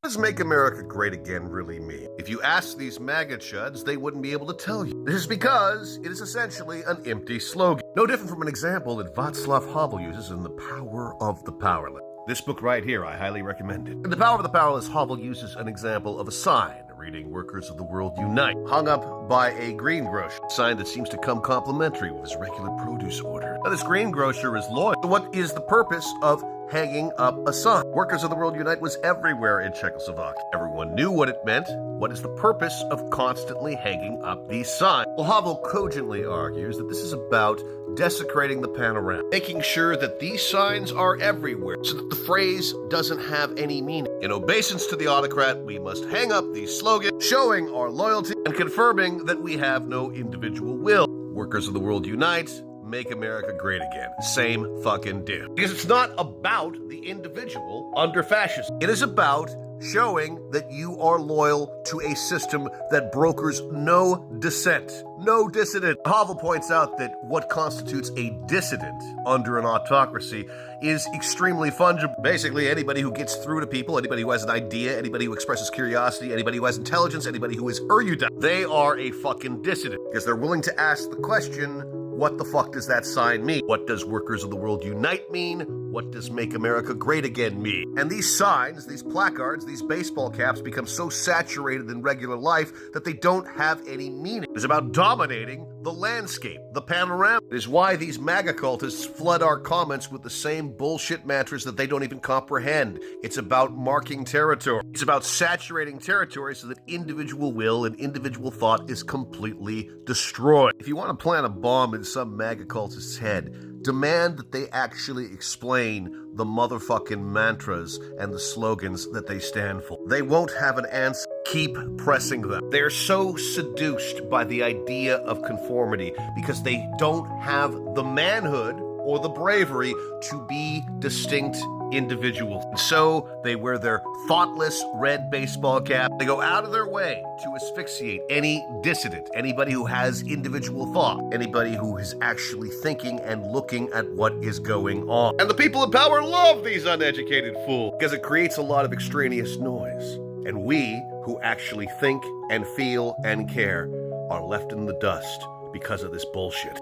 What does Make America Great Again really mean? If you ask these MAGA chuds, they wouldn't be able to tell you. This is because it is essentially an empty slogan. No different from an example that Vaclav Havel uses in The Power of the Powerless. This book right here, I highly recommend it. In The Power of the Powerless, Havel uses an example of a sign reading "Workers of the World Unite," hung up by a greengrocer, a sign that seems to come complimentary with his regular produce order. Now, this greengrocer is loyal. What is the purpose of hanging up a sign? Workers of the World Unite was everywhere in Czechoslovakia. Everyone knew what it meant. What is the purpose of constantly hanging up these signs? Well, Havel cogently argues that this is about desecrating the panorama, making sure that these signs are everywhere so that the phrase doesn't have any meaning. In obeisance to the autocrat, we must hang up these slogans, showing our loyalty and confirming that we have no individual will. Workers of the World Unite, Make America Great Again. Same fucking diff. Because it's not about the individual under fascism. It is about showing that you are loyal to a system that brokers no dissent, no dissident. Havel points out that what constitutes a dissident under an autocracy is extremely fungible. Basically, anybody who gets through to people, anybody who has an idea, anybody who expresses curiosity, anybody who has intelligence, anybody who is erudite, they are a fucking dissident because they're willing to ask the question, what the fuck does that sign mean? What does Workers of the World Unite mean? What does Make America Great Again mean? And these signs, these placards, these baseball caps become so saturated in regular life that they don't have any meaning. It's about dominating the landscape, the panorama. It is why these MAGA cultists flood our comments with the same bullshit mantras that they don't even comprehend. It's about marking territory. It's about saturating territory so that individual will and individual thought is completely destroyed. If you want to plant a bomb in some MAGA cultist's head, demand that they actually explain the motherfucking mantras and the slogans that they stand for. They won't have an answer. Keep pressing them. They're so seduced by the idea of conformity because they don't have the manhood or the bravery to be distinct individuals. And so they wear their thoughtless red baseball cap. They go out of their way to asphyxiate any dissident, anybody who has individual thought, anybody who is actually thinking and looking at what is going on. And the people in power love these uneducated fools because it creates a lot of extraneous noise. And we, who actually think and feel and care, are left in the dust because of this bullshit.